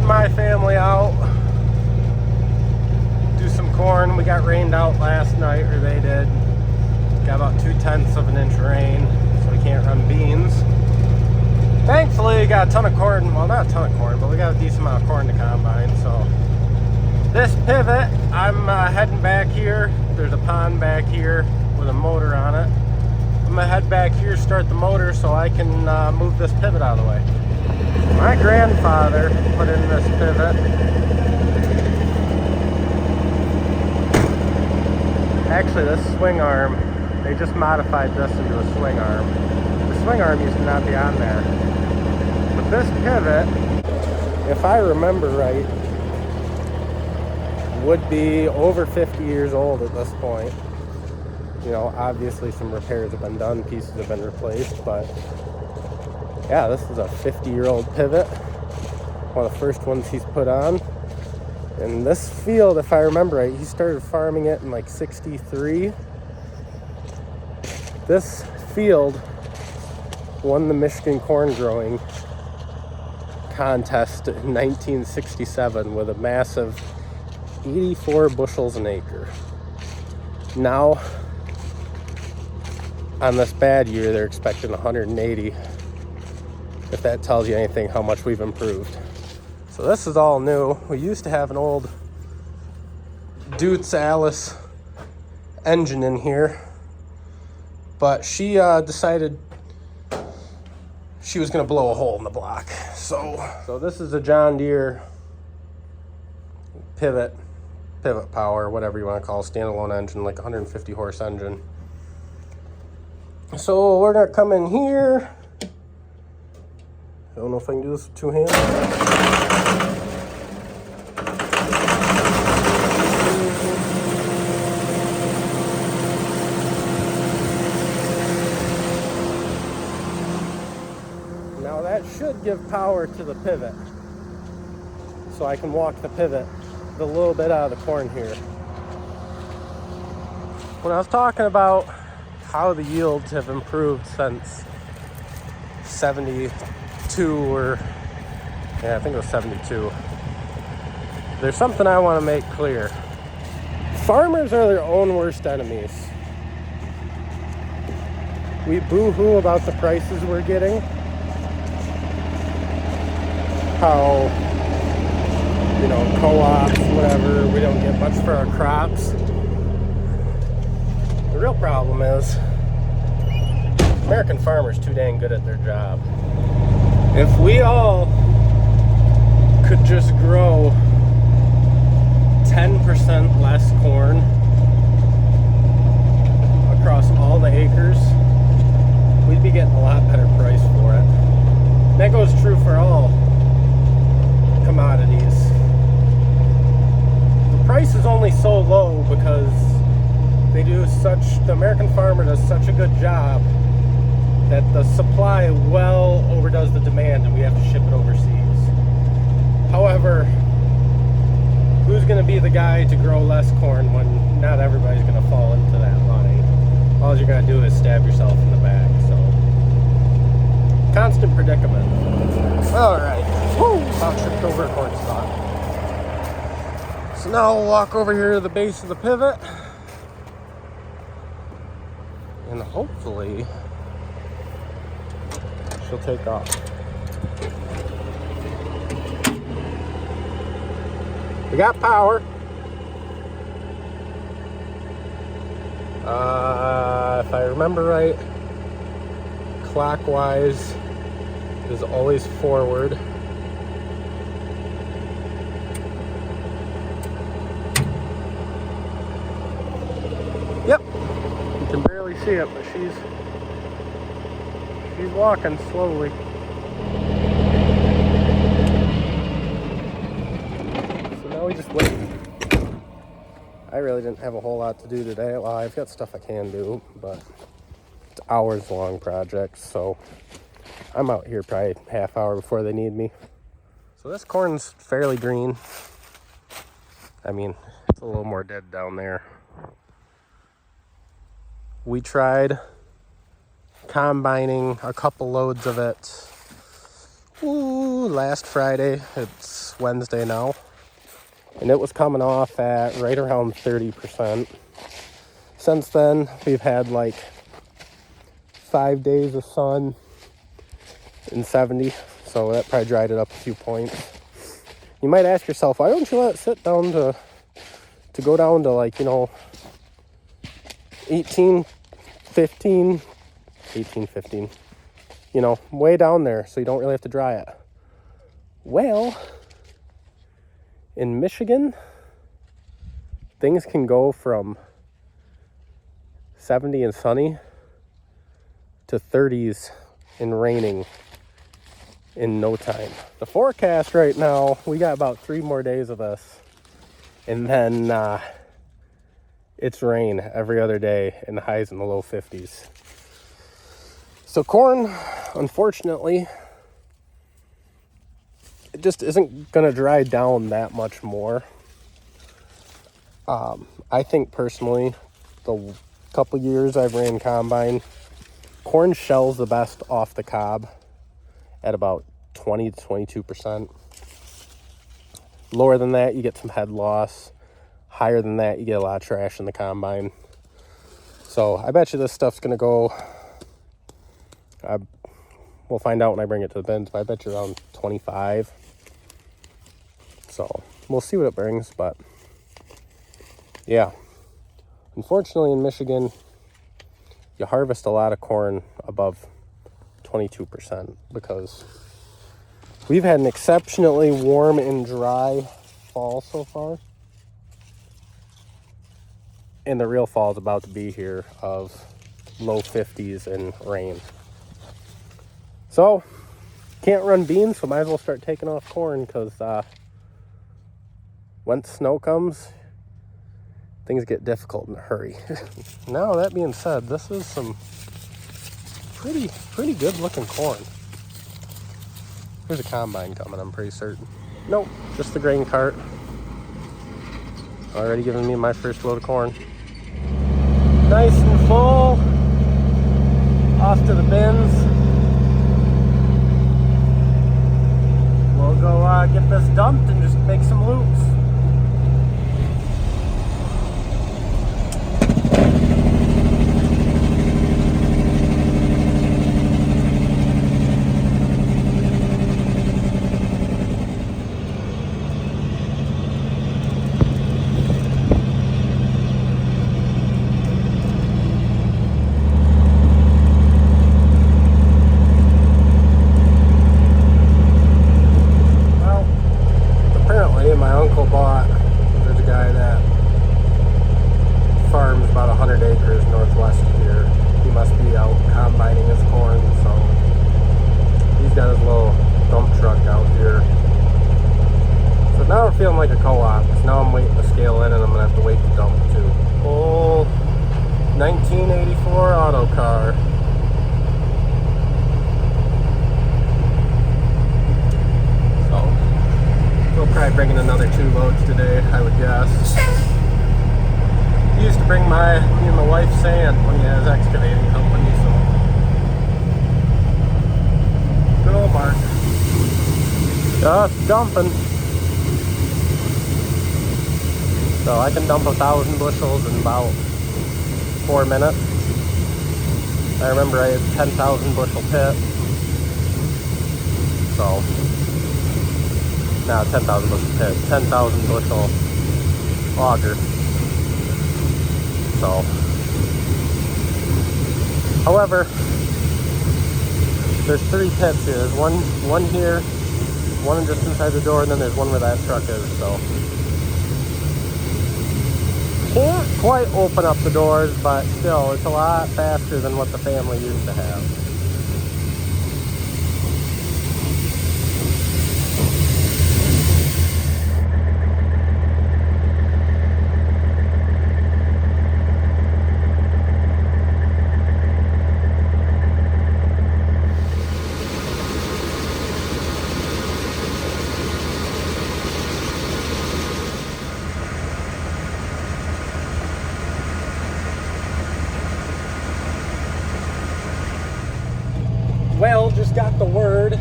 my family out, do some corn. We got rained out last night, or they did. Got about 2/10 of an inch of rain, so we can't run beans. Thankfully, we got a ton of corn. Well, not a ton of corn, but we got a decent amount of corn to combine. So this pivot, I'm heading back here. There's a pond back here with a motor on it. I'm gonna head back here, start the motor so I can move this pivot out of the way. My grandfather put in this pivot. Actually, this swing arm, they just modified this into a swing arm. The swing arm used to not be on there. But this pivot, if I remember right, would be over 50 years old at this point. You know, obviously some repairs have been done, pieces have been replaced, but yeah, this is a 50-year-old pivot. One of the first ones he's put on. And this field, if I remember right, he started farming it in like 63. This field won the Michigan corn growing contest in 1967 with a massive 84 bushels an acre. Now, on this bad year, they're expecting 180. If that tells you anything, how much we've improved. So this is all new. We used to have an old Deutz Alice engine in here, but she decided she was gonna blow a hole in the block. So this is a John Deere pivot power, whatever you want to call it, standalone engine, like 150 horse engine. So we're gonna come in here. I don't know if I can do this with two hands. Now that should give power to the pivot, so I can walk the pivot a little bit out of the corn here. When I was talking about how the yields have improved since 72, or yeah, I think it was 72. There's something I want to make clear. Farmers are their own worst enemies. We boo-hoo about the prices we're getting. How, you know, co-ops, whatever, we don't get much for our crops. The real problem is American farmers too dang good at their job. If we all could just grow 10% less corn across all the acres, we'd be getting a lot better price for it. And that goes true for all commodities. The price is only so low because the American farmer does such a good job that the supply well overdoes the demand and we have to ship it overseas. However, who's going to be the guy to grow less corn when not everybody's going to fall into that line? All you're going to do is stab yourself in the back. So, constant predicament. All right. Woo! About tripped over a corn stalk. So now we'll walk over here to the base of the pivot. And hopefully she'll take off. We got power. If I remember right, clockwise is always forward. Yep, you can barely see it, but she's walking slowly. So now we just wait. I really didn't have a whole lot to do today. Well, I've got stuff I can do, but it's hours-long projects, so I'm out here probably half hour before they need me. So this corn's fairly green. I mean, it's a little more dead down there. We tried combining a couple loads of it Ooh, last Friday, it's Wednesday now, and it was coming off at right around 30%. Since then, we've had like 5 days of sun and 70, so that probably dried it up a few points. You might ask yourself, why don't you let it sit down to go down to, like, 18, 15, way down there, so you don't really have to dry it. Well, in Michigan, things can go from 70 and sunny to 30s and raining in no time. The forecast right now, we got about 3 more days of this, and then it's rain every other day, and the highs in the low 50s. So corn, unfortunately, it just isn't going to dry down that much more. I think personally, the couple years I've ran combine, corn shells the best off the cob at about 20 to 22%. Lower than that, you get some head loss. Higher than that, you get a lot of trash in the combine. So I bet you this stuff's going to go, we'll find out when I bring it to the bins, but I bet you around 25. So we'll see what it brings, but yeah. Unfortunately, in Michigan, you harvest a lot of corn above 22% because we've had an exceptionally warm and dry fall so far. And the real fall is about to be here of low 50s and rain. So, can't run beans, so might as well start taking off corn because once snow comes, things get difficult in a hurry. Now, that being said, this is some pretty good looking corn. There's a combine coming, I'm pretty certain. Nope, just the grain cart. Already giving me my first load of corn. Nice and full. Off to the bins. We'll go get this dumped and just make some loops. There's a guy that farms about 100 acres northwest of here. He must be out combining his corn, so he's got his little dump truck out here. So now we're feeling like a co-op, because now I'm waiting to scale in and I'm going to have to wait to dump too. Old 1984 auto car. We'll probably bring in another 2 loads today, I would guess. He used to bring me and my wife sand when he had his excavating company, so. Good old Mark. Just dumping. So I can dump 1,000 bushels in about 4 minutes. I remember I had 10,000 bushel pit. So. Now 10,000 bushel pit, 10,000 bushel auger. So, however, there's 3 pits here. There's one here, one just inside the door, and then there's one where that truck is. So, can't quite open up the doors, but still, it's a lot faster than what the family used to have. Well, just got the word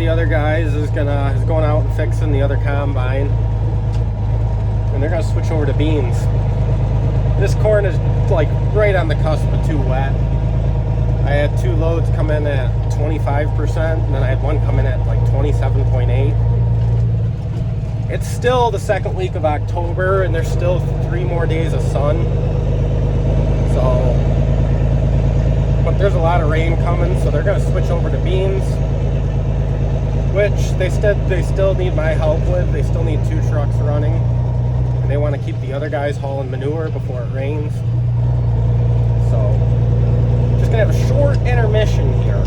the other guys is going out and fixing the other combine, and they're gonna switch over to beans. This corn is like right on the cusp of too wet. I had 2 loads come in at 25%, and then I had one come in at like 27.8. It's still the second week of October, and there's still 3 more days of sun. So, but there's a lot of rain coming, so they're gonna switch over to beans, which they still need my help with. They still need 2 trucks running, and they want to keep the other guys hauling manure before it rains. So, just gonna have a short intermission here.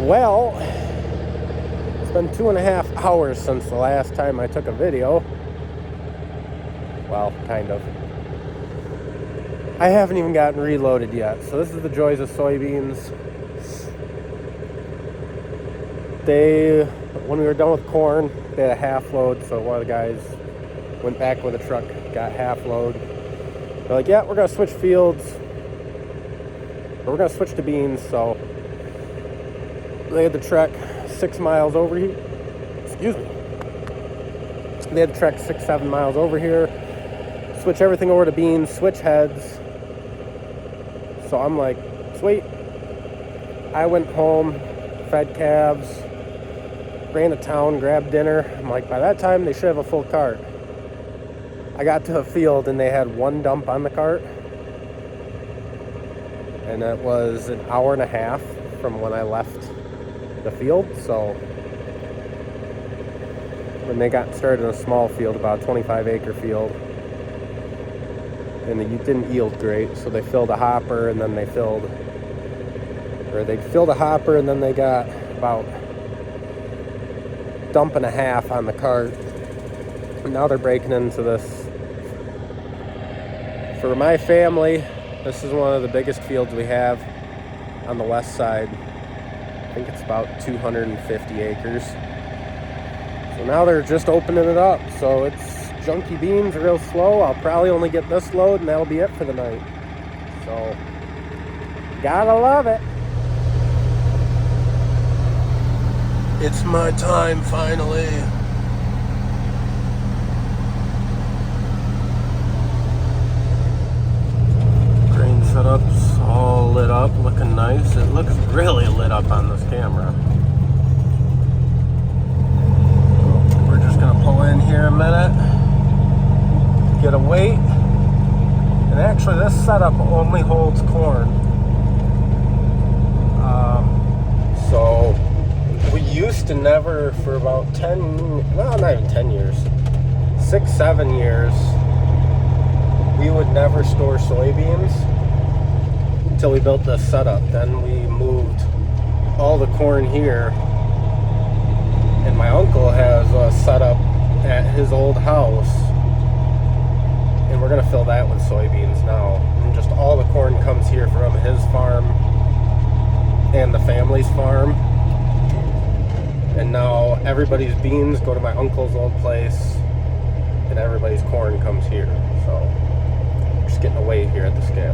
Well, it's been 2.5 hours since the last time I took a video. Well, kind of. I haven't even gotten reloaded yet. So this is the joys of soybeans. When we were done with corn, they had a half load. So one of the guys went back with a truck, got half load. They're like, yeah, we're going to switch fields. Or we're going to switch to beans. So they had to trek 6 miles over here. Excuse me. They had to trek 6-7 miles over here, switch everything over to beans, switch heads. So I'm like, sweet. I went home, fed calves, ran to town, grabbed dinner. I'm like, by that time they should have a full cart. I got to a field and they had 1 dump on the cart, and it was an hour and a half from when I left the field. So when they got started in a small field, about a 25-acre field, and it didn't yield great, so they filled a hopper, and then they filled a hopper, and then they got about a dump and a half on the cart. And now they're breaking into this. For my family, this is one of the biggest fields we have on the west side. I think it's about 250 acres. So now they're just opening it up. So it's junky beans, real slow. I'll probably only get this load, and that'll be it for the night. So, gotta love it. It's my time, finally. Grain setup's all lit up, looking nice. It looks really lit up on this camera. We're just gonna pull in here a minute, get a weight, and actually this setup only holds corn. So we used to never, for about 10, well, not even 10 years, 6-7 years, we would never store soybeans until we built this setup. Then we moved all the corn here, and my uncle has a setup at his old house, and we're gonna fill that with soybeans now. And just all the corn comes here from his farm and the family's farm. And now everybody's beans go to my uncle's old place, and everybody's corn comes here. So just getting a weight here at the scale.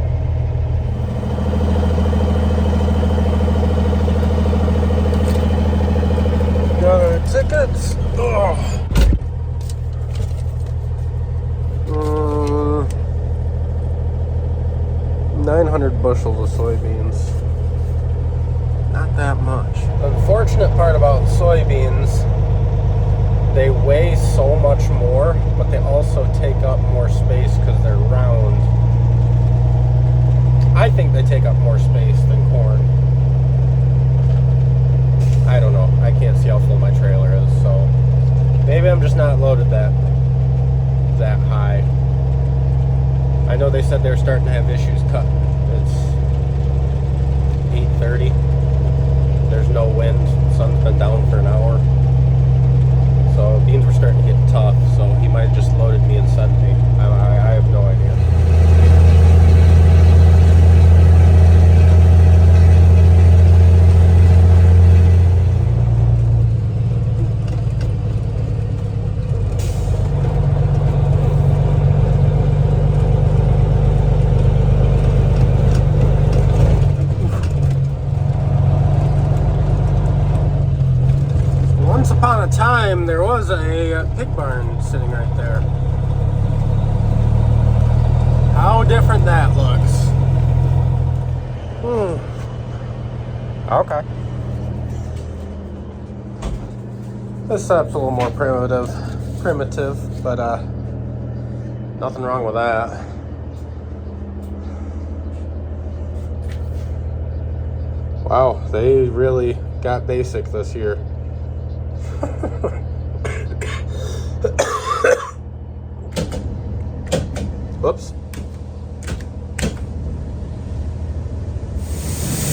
Got our tickets. 900 bushels of soybeans. Not that much. The unfortunate part about soybeans, they weigh so much more, but they also take up more space because they're round. I think they take up more space than corn. I don't know. I can't see how full my trailer is, so maybe I'm just not loaded that high. I know they said they're starting to have issues cutting. It's 8:30. There's no wind. The sun's been down for an hour. So beans were starting to get tough, so he might have just loaded me and sent me. I have no idea. upon a time, there was a pig barn sitting right there. How different that looks. Okay. This setup's a little more primitive, but nothing wrong with that. Wow, they really got basic this year. Whoops.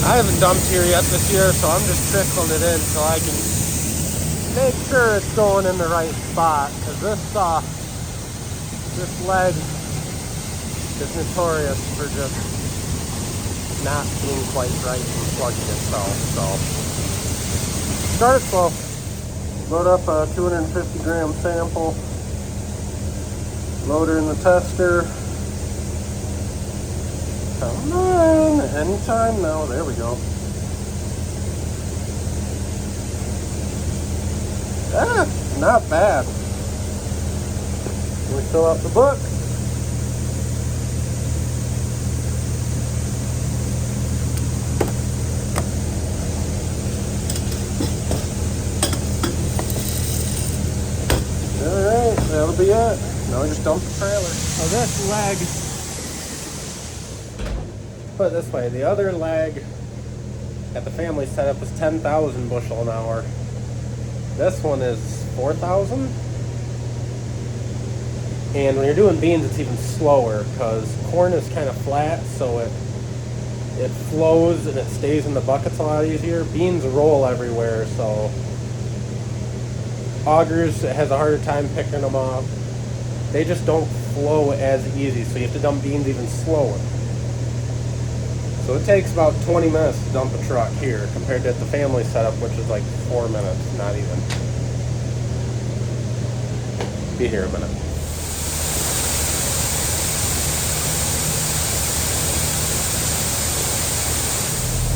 I haven't dumped here yet this year, so I'm just trickling it in so I can make sure it's going in the right spot, because this leg is notorious for just not being quite right and plugging itself. So start it slow. Load up a 250 gram sample, load her in the tester. Come on, anytime now. There we go. Not bad. We fill out the book. Alright, that'll be it. Now we just dump the trailer. Oh, this leg, put it this way, the other leg at the family setup was 10,000 bushel an hour. This one is 4,000. And when you're doing beans, it's even slower because corn is kind of flat, so it flows and it stays in the buckets a lot easier. Beans roll everywhere, so augers, it has a harder time picking them up. They just don't flow as easy, so you have to dump beans even slower. So it takes about 20 minutes to dump a truck here compared to the family setup, which is like 4 minutes, not even. Be here a minute.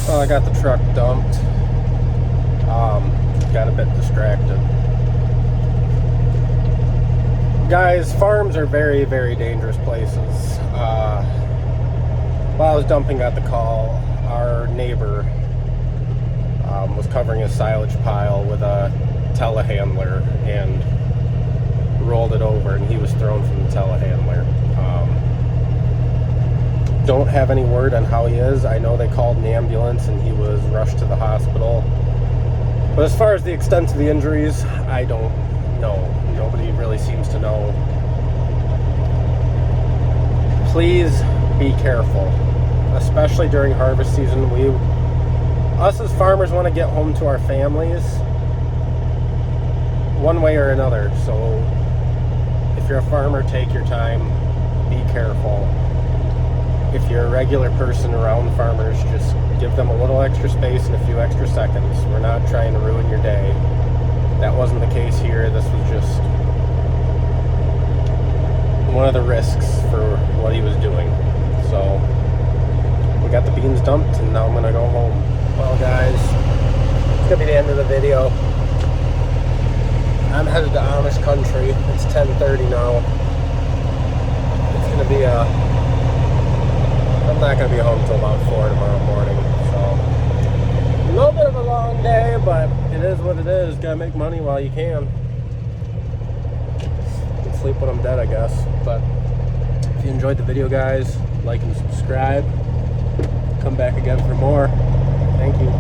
Well, I got the truck dumped. Got a bit distracted. Guys, farms are very, very dangerous places. While I was dumping, got the call. Our neighbor was covering his silage pile with a telehandler and rolled it over, and he was thrown from the telehandler. Don't have any word on how he is. I know they called an ambulance and he was rushed to the hospital. But as far as the extent of the injuries, I don't know. Nobody really seems to know. Please be careful, especially during harvest season. Us as farmers want to get home to our families one way or another. So if you're a farmer, take your time, be careful. If you're a regular person around farmers, just give them a little extra space and a few extra seconds. We're not trying to ruin your day. That wasn't the case here. This was just one of the risks for what he was doing. So we got the beans dumped, and now I'm gonna go home. Well, guys, it's gonna be the end of the video. I'm headed to Amish country. It's 10:30 now. It's gonna be I'm not gonna be home till about 4 tomorrow morning. So a little bit of a long day, but it is what it is. Gotta make money while you can. Sleep when I'm dead, I guess. But if you enjoyed the video, guys, like and subscribe. Come back again for more. Thank you.